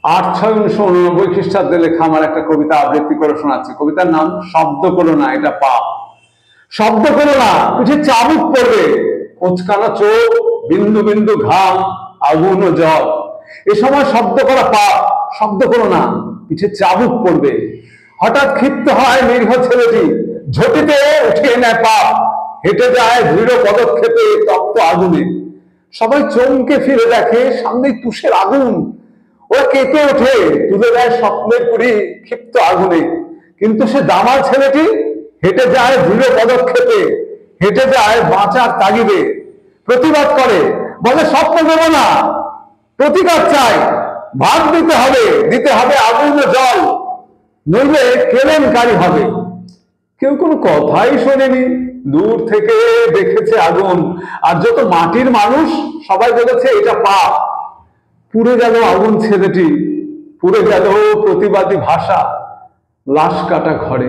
889 খ্রিস্টাব্দে লেখা আমার একটা কবিতা আবৃত্তি করে শোনাচ্ছি। কবিতার নাম শব্দ করো না, এটা পাপ। শব্দ করো না, পিঠে চাবুক পড়বে, কোঁচকানো চোখ, বিন্দু বিন্দু ঘাম, আগুন ও জল। এ সময় শব্দ করা পাপ। শব্দ করো না, পিঠে চাবুক পড়বে। হঠাৎ ক্ষিপ্ত হয় নিরীহ ছেলেটি, ঝটিতে উঠিয়ে নেয় পাপ, হেঁটে যায় দৃঢ় পদক্ষেপে তপ্ত আগুনে। সবাই চমকে ফিরে দেখে সামনে তুষের আগুন। ওরা কেঁপে ওঠে, তুলে দেয় স্বপ্নের কুড়ি ক্ষিপ্ত আগুনে। কিন্তু সে দামাল ছেলেটি হেঁটে যায় দৃঢ় পদক্ষেপে, হেঁটে যায় বাঁচার তাগিদে। প্রতিবাদ করে, বলে স্বপ্ন দেব না, প্রতিকার চাই, ভাগ দিতে হবে আগুন ও জল, নইলে কেলেঙ্কারি হবে। কেউ কোনো কথাই শোনেনি, দূর থেকে দেখেছে আগুন। আর যত মাটির মানুষ সবাই বলেছে এটা পাপ। পুড়ে গেল আগুন ছেলেটি, পুড়ে গেল প্রতিবাদী ভাষা, লাশ কাটা ঘরে।